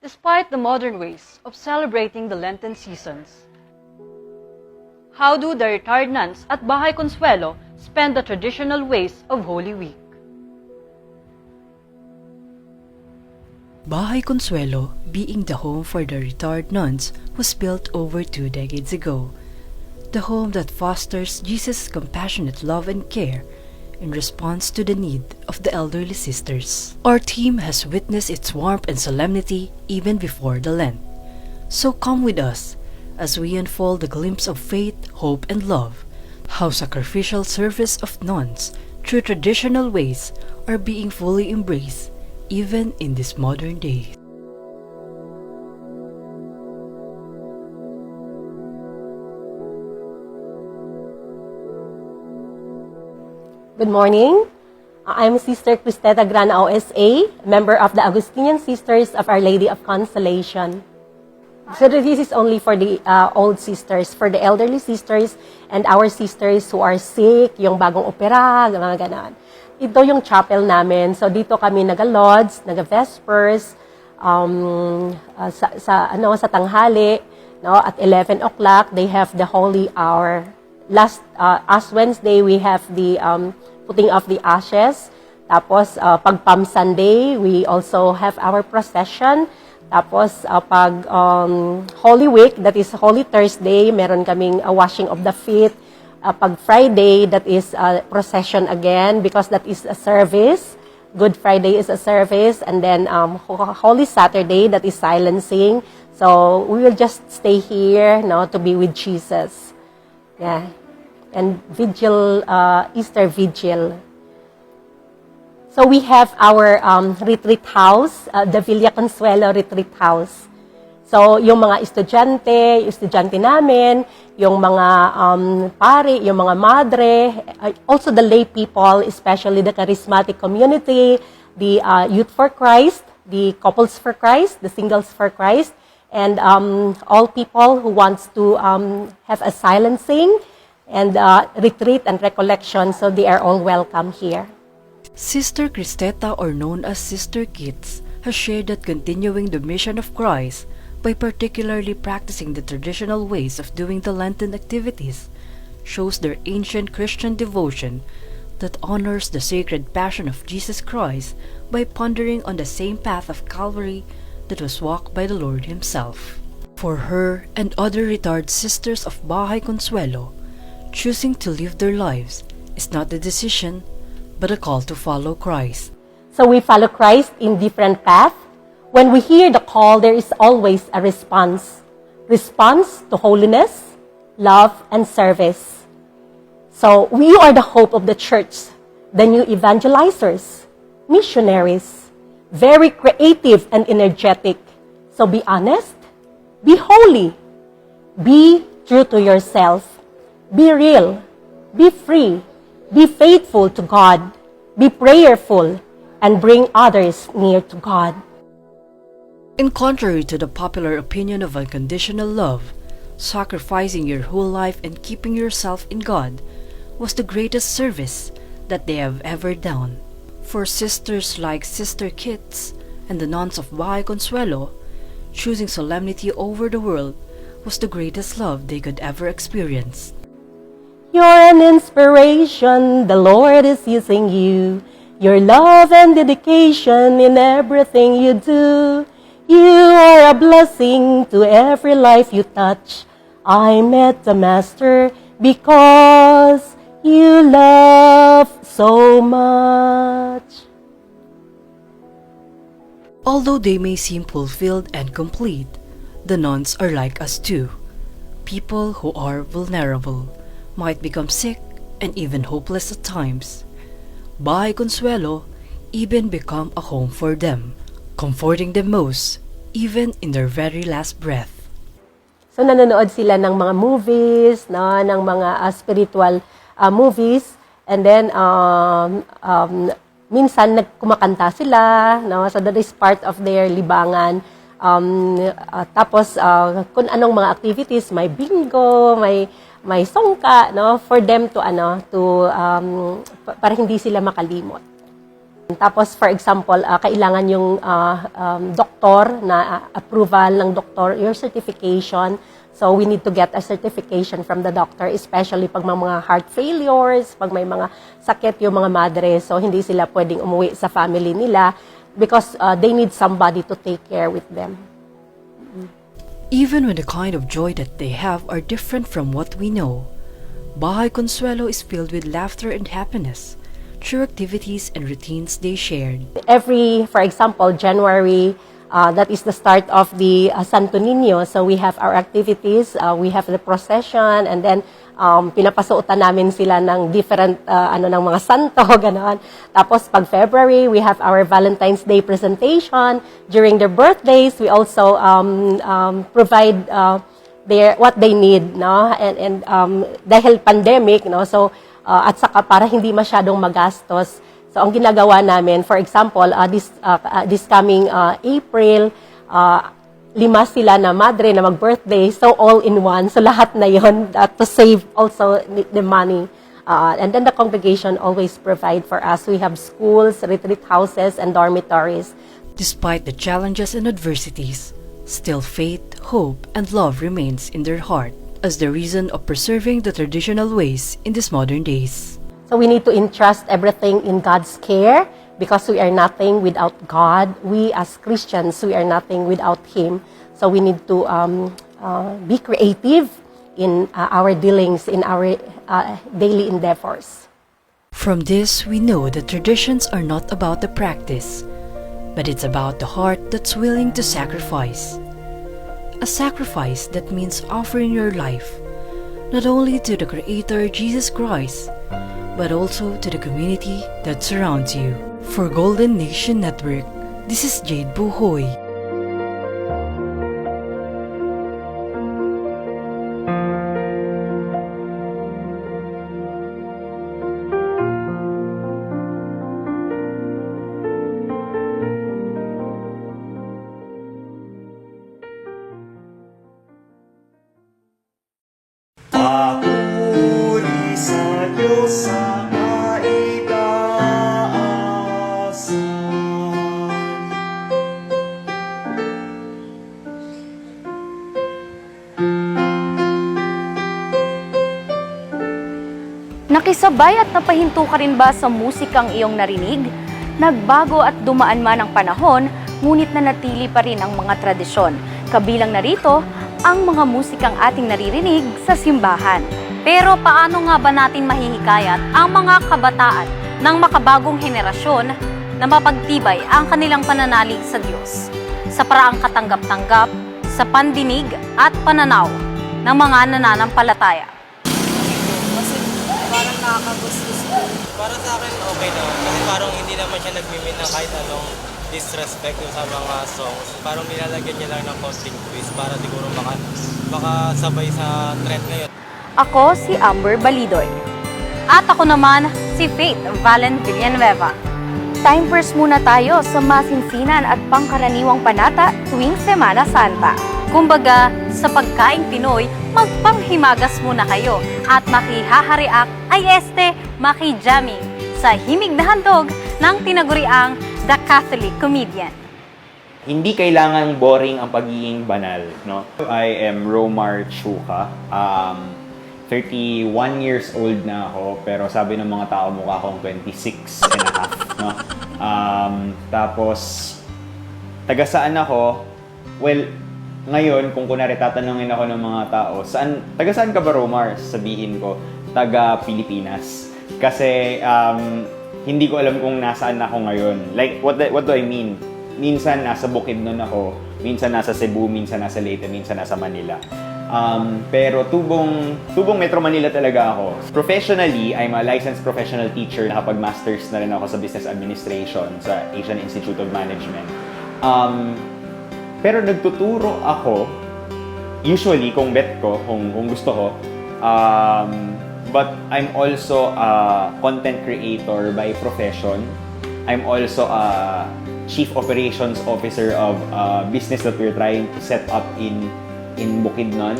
despite the modern ways of celebrating the Lenten seasons. How do the retired nuns at Bahay Consuelo spend the traditional ways of Holy Week? Bahay Consuelo, being the home for the retired nuns, was built over 2 decades ago. The home that fosters Jesus' compassionate love and care in response to the need of the elderly sisters. Our team has witnessed its warmth and solemnity even before the Lent. So come with us as we unfold the glimpse of faith, hope, and love, how sacrificial service of nuns through traditional ways are being fully embraced even in this modern day. Good morning. I'm Sister Cristeta Grana OSA, member of the Augustinian Sisters of Our Lady of Consolation. So this is only for the old sisters, for the elderly sisters and our sisters who are sick, yung bagong opera, mga ganon. Ito yung chapel namin. So dito kami naga-lauds, naga-vespers, sa tanghali, no, at 11 o'clock, they have the holy hour. Last Ash Wednesday, we have the putting of the ashes. Tapos, pag Palm Sunday, we also have our procession. Tapos, pag Holy Week, that is Holy Thursday, meron kaming washing of the feet. Pag Friday, that is procession again because that is a service. Good Friday is a service. And then Holy Saturday, that is silencing. So, we will just stay here, no, to be with Jesus. Yeah. And vigil, Easter vigil. So we have our retreat house, the Villa Consuelo Retreat House. So yung mga estudyante namin, yung mga pari, yung mga madre, also the lay people, especially the charismatic community, the Youth for Christ, the Couples for Christ, the Singles for Christ, and all people who wants to have a silencing and retreat and recollection, so they are all welcome here. Sister Cristeta, or known as Sister Kits, has shared that continuing the mission of Christ by particularly practicing the traditional ways of doing the Lenten activities shows their ancient Christian devotion that honors the sacred passion of Jesus Christ by pondering on the same path of Calvary that was walked by the Lord Himself. For her and other retired sisters of Bahay Consuelo, choosing to live their lives is not a decision, but a call to follow Christ. So we follow Christ in different paths. When we hear the call, there is always a response. Response to holiness, love, and service. So we are the hope of the church, the new evangelizers, missionaries, very creative and energetic. So be honest, be holy, be true to yourself, be real, be free, be faithful to God, be prayerful, and bring others near to God. In contrary to the popular opinion of unconditional love, sacrificing your whole life and keeping yourself in God was the greatest service that they have ever done. For sisters like Sister Kits and the nuns of Bahay Consuelo, choosing solemnity over the world was the greatest love they could ever experience. You're an inspiration, the Lord is using you. Your love and dedication in everything you do. You are a blessing to every life you touch. I met the Master because you love so much. Although they may seem fulfilled and complete, the nuns are like us too. People who are vulnerable, might become sick and even hopeless at times. Bahay Consuelo even become a home for them, comforting them most, even in their very last breath. So nanonood sila ng mga movies, no, ng mga spiritual movies, and then minsan nagkumakanta sila, no, so that is part of their libangan. Tapos kung anong mga activities, may bingo, may songka, no, for them to para hindi sila makalimot. Tapos, for example, kailangan yung doktor na approval ng doktor, your certification. So, we need to get a certification from the doctor, especially pag may mga heart failures, pag may mga sakit yung mga madre. So, hindi sila pwedeng umuwi sa family nila because they need somebody to take care with them. Even when the kind of joy that they have are different from what we know, Bahay Consuelo is filled with laughter and happiness through activities and routines they shared. Every, for example, January, that is the start of the Santo Niño. So we have our activities, we have the procession, and then pinapasuotan namin sila ng different ng mga santo, gano'n. Tapos pag February, we have our Valentine's Day presentation. During their birthdays, we also provide what they need, no? And dahil pandemic, no? So at saka para hindi masyadong magastos. So ang ginagawa namin, for example, this coming April, 5 sila na madre na mag-birthday, so all in one. So lahat na yon to save also the money. And then the congregation always provide for us. We have schools, retreat houses, and dormitories. Despite the challenges and adversities, still faith, hope, and love remains in their heart as the reason of preserving the traditional ways in these modern days. So we need to entrust everything in God's care because we are nothing without God. We as Christians, we are nothing without Him. So we need to be creative in our dealings, in our daily endeavors. From this, we know that traditions are not about the practice, but it's about the heart that's willing to sacrifice. A sacrifice that means offering your life, not only to the Creator Jesus Christ, but also to the community that surrounds you. For Golden Nation Network, this is Jade Buhoy. Papuri sa Diyos sa kaitaasan. Nakisabay at napahinto ka rin ba sa musikang iyong narinig? Nagbago at dumaan man ang panahon, ngunit nanatili pa rin ang mga tradisyon. Kabilang narito ang mga musikang ating naririnig sa simbahan. Pero paano nga ba natin mahihikayat ang mga kabataan ng makabagong henerasyon na mapagtibay ang kanilang pananalig sa Diyos sa paraang katanggap-tanggap, sa pandinig at pananaw ng mga nananampalataya? Kasi parang nakakagustos ko. Para sa akin, okay na. Kasi parang hindi naman siya nagmimin ng kahit anong disrespect sa mga songs. Parang nilalagyan niya lang ng konting twist para siguro makasabay sa trend ngayon. Ako si Amber Balidoy. At ako naman si Faith Valen Villanueva. Time first muna tayo sa masinsinan at pangkaraniwang panata tuwing Semana Santa. Kumbaga, sa pagkaing Pinoy, magpanghimagas muna kayo at makihahariak ay makijaming sa himig na handog ng tinaguriang The Catholic Comedian. Hindi kailangan boring ang pagiging banal, no? I am Romar Chuka. 31 years old na ako, pero sabi ng mga tao mukha akong 26 and a half, no? Tapos, taga saan ako? Well, ngayon, kung kunwari tatanungin ako ng mga tao, taga saan ka ba, Romar? Sabihin ko, taga Pilipinas. Kasi, hindi ko alam kung nasaan ako ngayon. Like, what do I mean? Minsan nasa Bukidnon ako, minsan nasa Cebu, minsan nasa Leyte, minsan nasa Manila. Pero tubong Metro Manila talaga ako. Professionally, I'm a licensed professional teacher. Nakapag-masters na rin ako sa Business Administration sa Asian Institute of Management. Pero nagtuturo ako, usually, kung bet ko, kung gusto ko. But I'm also a content creator by profession. I'm also a Chief Operations Officer of a business that we're trying to set up in Bukidnon.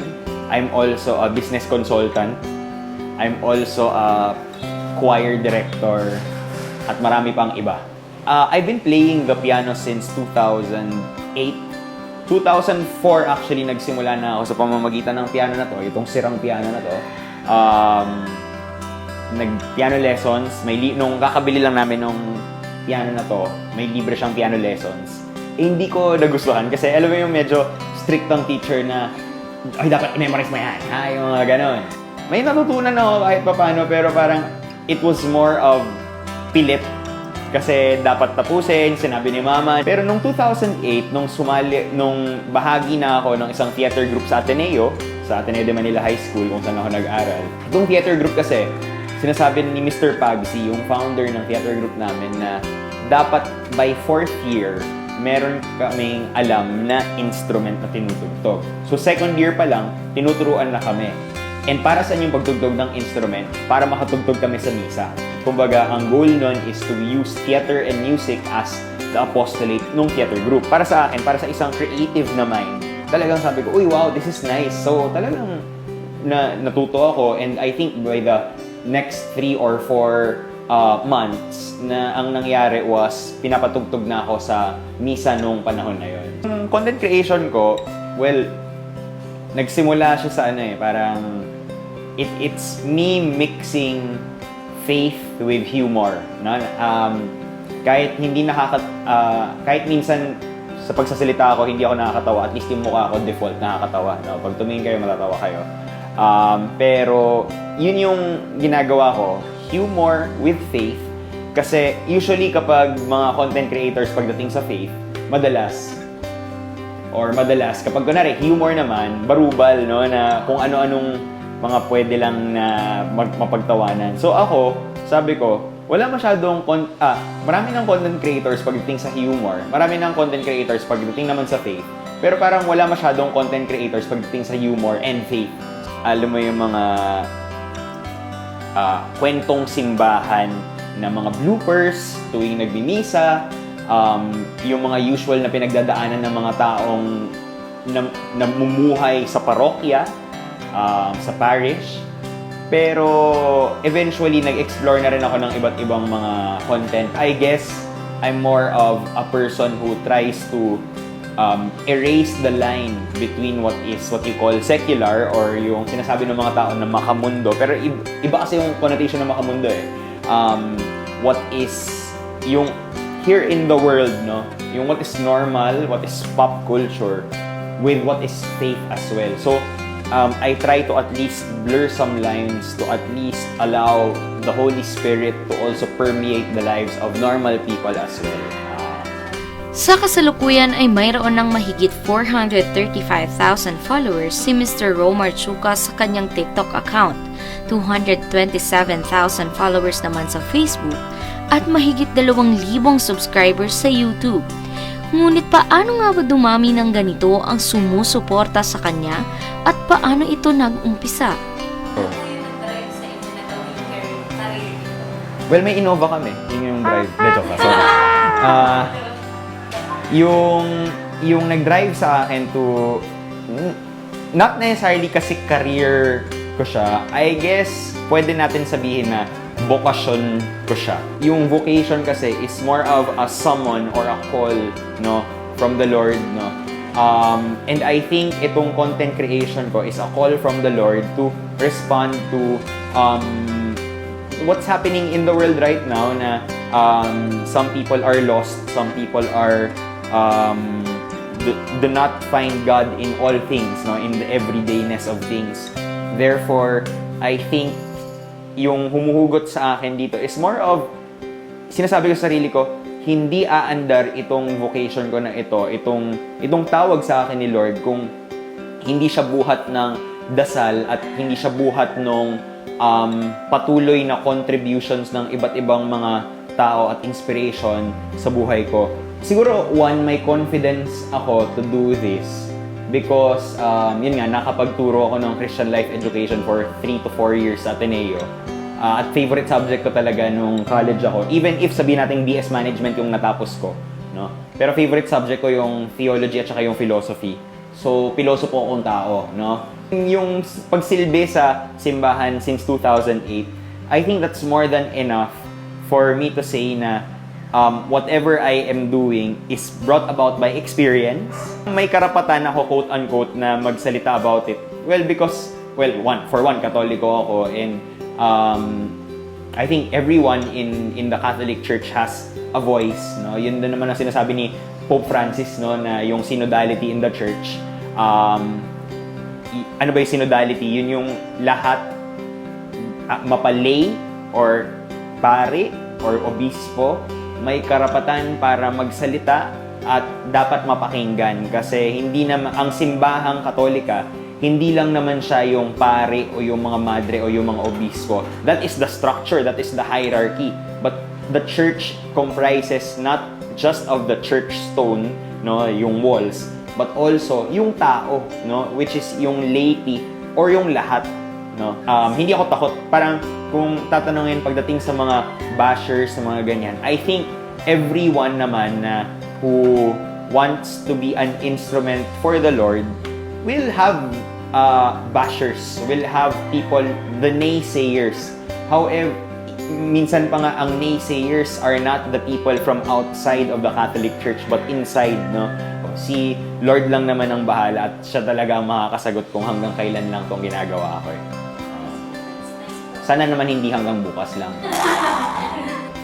I'm also a business consultant. I'm also a choir director at marami pang iba. I've been playing the piano since 2008. 2004 actually nagsimula na ako sa pamamagitan ng piano na to, itong sirang piano na to. Nag-piano lessons, nung kakabili lang namin nung piano na to, may libre siyang piano lessons. Hindi ko nagustuhan kasi alam mo yung medyo strict ang teacher na ay, dapat i-memorize mo yan. Yung mga ganon. May natutunan ako kahit paano, pero parang it was more of pilit. Kasi dapat tapusin, sinabi ni mama. Pero nung 2008, nung bahagi na ako ng isang theater group sa Ateneo de Manila High School, kung saan ako nag-aral. Itong theater group kasi, sinasabi ni Mr. Pagsi, yung founder ng theater group namin, na dapat by 4th year, meron kaming alam na instrument na tinutugtog. So second year pa lang, tinuturuan na kami. And para saan yung pagtugtog ng instrument? Para makatugtog kami sa misa. Kumbaga, ang goal nun is to use theater and music as the apostolate ng theater group. Para sa akin, para sa isang creative na mind, talagang sabi ko, uy, wow, this is nice. So talagang natuto ako, and I think by the next 3 or 4 months na ang nangyari was pinapatugtog na ako sa misa nung panahon na yon. Yung content creation ko, well, nagsimula siya sa parang it's me mixing faith with humor, no? Kahit hindi kahit minsan sa pagsasalita ako hindi ako nakakatawa, at least yung mukha ko default nakakatawa, no? Pag tumingin kayo matatawa kayo. Pero yun yung ginagawa ko, humor with faith, kasi usually kapag mga content creators pagdating sa faith, madalas kapag kunwari humor naman, barubal, no, na kung ano-anong mga pwede lang na mapagtawanan. So ako, sabi ko, wala masyadong marami ng content creators pagdating sa humor, marami ng content creators pagdating naman sa faith, pero parang wala masyadong content creators pagdating sa humor and faith. Alam mo yung mga kwentong simbahan na mga bloopers tuwing nagmimisa, yung mga usual na pinagdadaanan ng mga taong namumuhay sa parokya, sa parish. Pero eventually nag-explore na rin ako ng iba't ibang mga content. I guess I'm more of a person who tries to erase the line between what you call secular, or yung sinasabi ng mga tao na makamundo. Pero iba kasi yung connotation ng makamundo what is yung here in the world, no? Yung what is normal, what is pop culture, with what is faith as well. So, I try to at least blur some lines to at least allow the Holy Spirit to also permeate the lives of normal people as well. Sa kasalukuyan ay mayroon ng mahigit 435,000 followers si Mr. Romar Chuka sa kanyang TikTok account, 227,000 followers naman sa Facebook, at mahigit 2,000 subscribers sa YouTube. Ngunit paano nga ba dumami ng ganito ang sumusuporta sa kanya at paano ito nag-umpisa? Well, may Innova kami. Yun yung drive. Joke na, sorry. Yung nag-drive sa akin to, not necessarily kasi career ko siya, I guess pwede natin sabihin na vocation ko siya. Yung vocation kasi is more of a summon or a call, no, from the Lord, no. And I think itong content creation ko is a call from the Lord to respond to what's happening in the world right now, na some people are lost, some people are do not find God in all things, no, in the everydayness of things. Therefore, I think yung humuhugot sa akin dito is more of, sinasabi ko sa sarili ko, hindi aandar itong vocation ko na itong tawag sa akin ni Lord kung hindi siya buhat ng dasal at hindi siya buhat ng patuloy na contributions ng iba't ibang mga tao at inspiration sa buhay ko. Siguro, may confidence ako to do this because, yun nga, nakapagturo ako ng Christian Life Education for 3 to 4 years sa Ateneo. At favorite subject ko talaga nung college ako. Even if sabihin natin BS Management yung natapos ko, no? Pero favorite subject ko yung theology at saka yung philosophy. So, pilosopo akong tao, no? Yung pagsilbi sa simbahan since 2008, I think that's more than enough for me to say na whatever I am doing is brought about by experience. May karapatan ako, quote-unquote, na magsalita about it. Well, because, for one, Katoliko ako, and I think everyone in the Catholic Church has a voice, no? Yun din naman ang sinasabi ni Pope Francis, no, na yung synodality in the church. Ano ba yung synodality? Yun yung lahat mapalay or pare or obispo may karapatan para magsalita at dapat mapakinggan kasi hindi naman ang simbahang Katolika hindi lang naman siya yung pare o yung mga madre o yung mga obispo. That is the structure, that is the hierarchy. But the church comprises not just of the church stone, no, yung walls, but also yung tao, no, which is yung laity or yung lahat, no. Hindi ako takot. Parang kung tatanungin pagdating sa mga bashers, sa mga ganyan, I think everyone naman na who wants to be an instrument for the Lord will have bashers, will have people, the naysayers. However, minsan pa nga ang naysayers are not the people from outside of the Catholic Church but inside, no? Si Lord lang naman ang bahala at siya talaga ang makakasagot kung hanggang kailan lang itong ginagawa ko. Sana naman hindi hanggang bukas lang.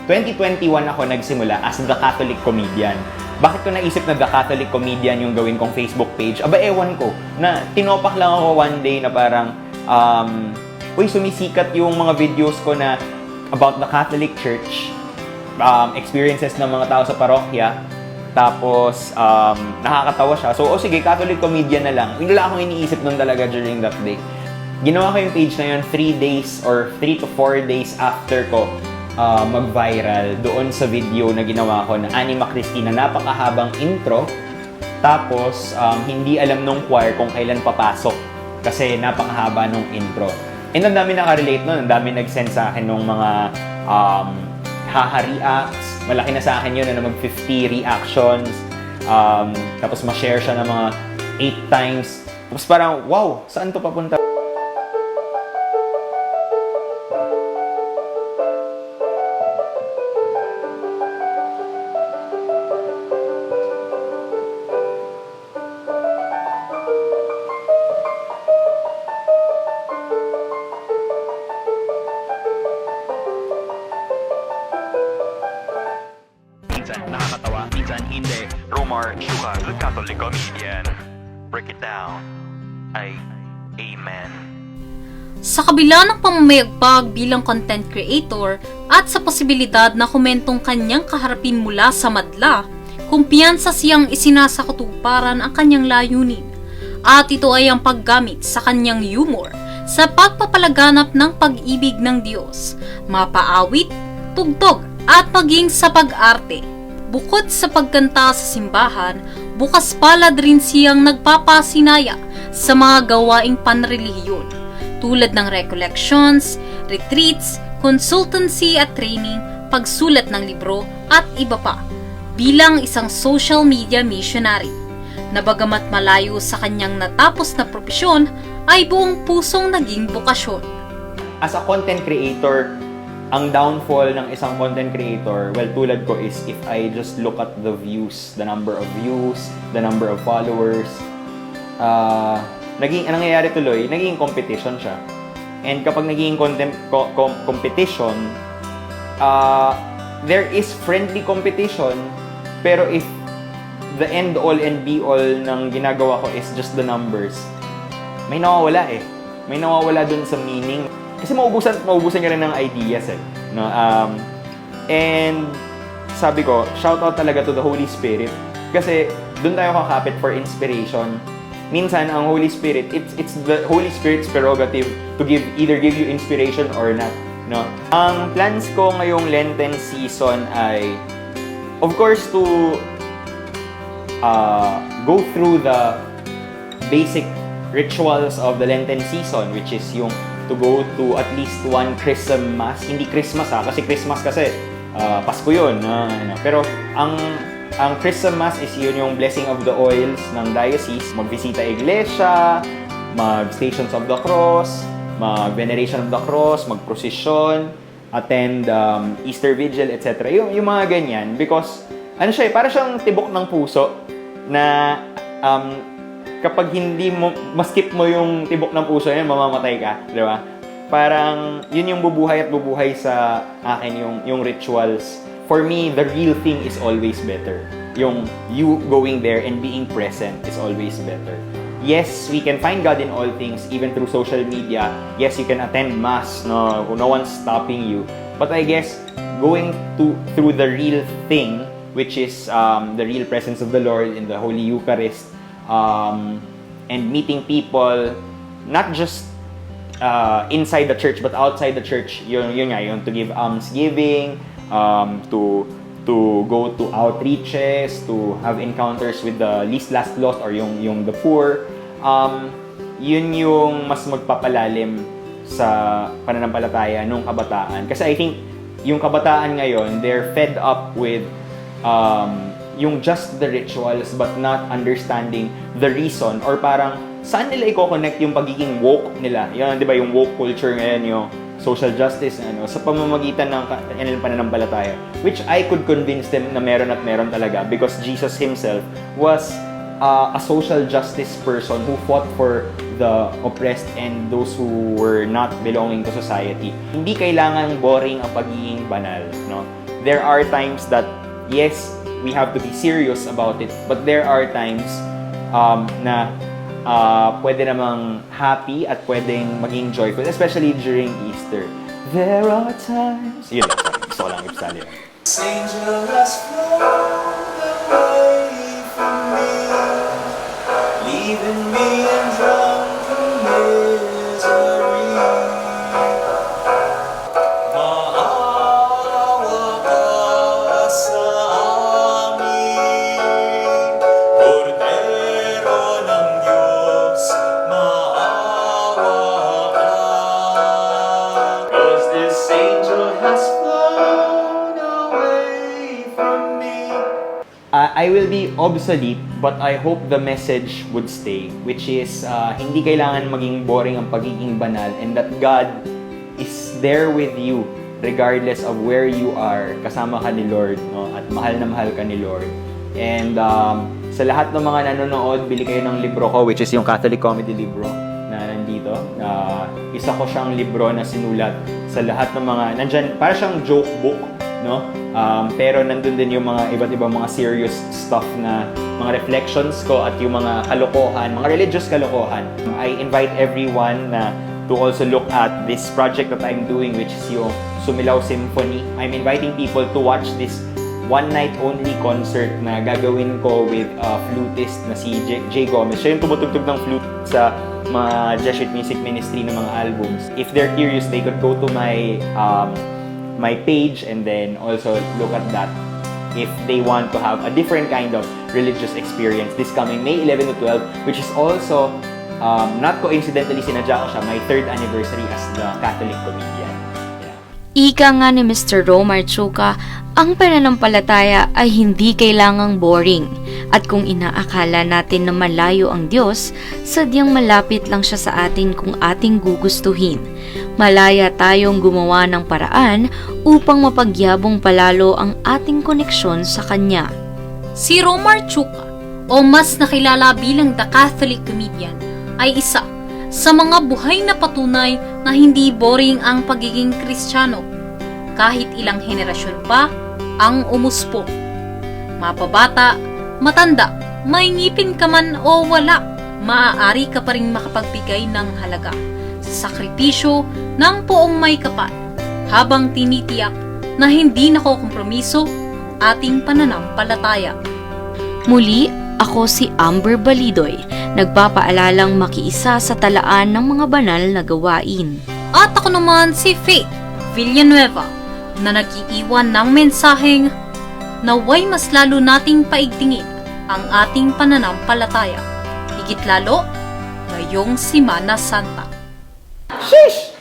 2021 ako nagsimula as the Catholic Comedian. Bakit ko naisip na The Catholic Comedian yung gawin kong Facebook page? Aba, ewan ko. Na tinopak lang ako one day na parang, sumisikat yung mga videos ko na about the Catholic Church, experiences ng mga tao sa parokya, tapos nakakatawa siya. So, sige, Catholic Comedian na lang. Wala akong iniisip nun talaga during that day. Ginawa ko yung page na yun 3 days or 3 to 4 days after ko mag-viral doon sa video na ginawa ko na Anima Christi na napakahabang intro, tapos hindi alam nung choir kung kailan papasok kasi napakahaba nung intro. And ang dami nakarelate nun, ang dami nag-send sa akin nung mga haha-reacts, malaki na sa akin yun na mag-50 reactions, tapos ma-share siya ng mga 8 times, tapos parang, wow, saan to papunta? Minsan nakakatawa, minsan hindi. Romar Chuka, the Catholic Comedian. Break it down. Amen. Sa kabila ng pamamayagpag bilang content creator at sa posibilidad na komentong kanyang kaharapin mula sa madla, kumpiyansa siyang isinasakutuparan ang kanyang layunin. At ito ay ang paggamit sa kanyang humor sa pagpapalaganap ng pag-ibig ng Diyos, mapaawit, tugtog at maging sa pag-arte. Bukod sa pagkanta sa simbahan, bukas palad rin siyang nagpapasinaya sa mga gawaing panrelihiyon tulad ng recollections, retreats, consultancy at training, pagsulat ng libro at iba pa bilang isang social media missionary na bagamat malayo sa kanyang natapos na propesyon ay buong pusong naging bokasyon. As a content creator, ang downfall ng isang content creator, well, tulad ko is if I just look at the views, the number of views, the number of followers, ang nangyayari tuloy, naging competition siya. And kapag naging competition, there is friendly competition, pero if the end all and be all ng ginagawa ko is just the numbers, may nawawala eh. May nawawala dun sa meaning. Kasi maubusan ka rin ng ideas eh. No? And sabi ko, shout out talaga to the Holy Spirit. Kasi dun tayo kakapit for inspiration. Minsan, ang Holy Spirit, it's the Holy Spirit's prerogative to either give you inspiration or not. No? Ang plans ko ngayong Lenten season ay, of course, to go through the basic rituals of the Lenten season, which is yung to go to at least one Christmas. Hindi Christmas kasi Christmas kasi Pasko yun. Pero ang Christmas is yun yung blessing of the oils ng diocese. Magbisita iglesia, mag-stations of the cross, mag-veneration of the cross, mag-procession, attend Easter Vigil, etc. Yung mga ganyan. Because, ano siya para siyang tibok ng puso na kapag hindi mo, maskip mo yung tibok ng puso yan, mamamatay ka. Di ba? Parang, yun yung bubuhay at bubuhay sa akin, yung rituals. For me, the real thing is always better. Yung you going there and being present is always better. Yes, we can find God in all things, even through social media. Yes, you can attend Mass, no one's stopping you. But I guess, going through the real thing, which is the real presence of the Lord in the Holy Eucharist, and meeting people, not just inside the church, but outside the church, yun to give almsgiving, to go to outreaches, to have encounters with the least last lost or yung the poor. Yun yung mas magpapalalim sa pananampalataya nung kabataan. Kasi I think yung kabataan ngayon, they're fed up with yung just the rituals but not understanding the reason, or parang saan nila i-connect yung pagiging woke nila. Yun, di ba, yung woke culture ngayon, yung social justice, sa pamamagitan ng pananampalataya. Which I could convince them na meron at meron talaga, because Jesus himself was a social justice person who fought for the oppressed and those who were not belonging to society. Hindi kailangan boring ang pagiging banal, no? There are times that, yes, we have to be serious about it, but there are times na pwede namang happy at pwedeng maging joyful, especially during Easter. There are times... Yun lang, sorry. Gusto ko lang ipsali. Angel has flown away from me, leaving me in drunken misery. Maawa ka sa amin, Kordero ng Diyos, maawa ka. 'Cause this angel has flown away from me. I will be obsolete, but I hope the message would stay, which is hindi kailangan maging boring ang pagiging banal, and that God is there with you regardless of where you are. Kasama ka ni Lord, no? At mahal na mahal ka ni Lord. And sa lahat ng mga nanonood, bili kayo ng libro ko, which is yung Catholic Comedy libro na nandito. Isa ko siyang libro na sinulat sa lahat ng mga nandyan, para siyang joke book, no? Pero nandun din yung mga iba't ibang mga serious stuff na mga reflections ko at yung mga kalokohan, mga religious kalokohan. I invite everyone na to also look at this project that I'm doing, which is yung Sumilaw Symphony. I'm inviting people to watch this one-night-only concert na gagawin ko with a flutist na si Jay Gomez. Siya yung tumutugtog ng flute sa mga Jesuit Music Ministry ng mga albums. If they're curious, they could go to my my page and then also look at that if they want to have a different kind of religious experience this coming May 11 to 12, which is also, not coincidentally, sinadya ko siya, my 3rd anniversary as the Catholic comedian. Ika nga ni Mr. Romar Chuka, ang pananampalataya ay hindi kailangang boring. At kung inaakala natin na malayo ang Diyos, sadyang malapit lang siya sa atin kung ating gugustuhin. Malaya tayong gumawa ng paraan upang mapagyabong palalo ang ating koneksyon sa Kanya. Si Romar Chuka, o mas nakilala bilang The Catholic Comedian, ay isa sa mga buhay na patunay na hindi boring ang pagiging Kristiyano. Kahit ilang henerasyon pa ang umuspok. Mapabata, matanda, may ngipin ka man o wala, maaari ka pa rin makapagbigay ng halaga sa sakripisyo ng poong may kapal, habang tinitiyak na hindi nakokompromiso ating pananampalataya. Muli, ako si Amber Balidoy, nagpapaalalang makiisa sa talaan ng mga banal na gawain. At ako naman si Faith Villanueva, na nag-iiwan ng mensaheng naway mas lalo nating paigtingin ang ating pananampalataya, higit lalo ngayong Semana Santa. Sheesh!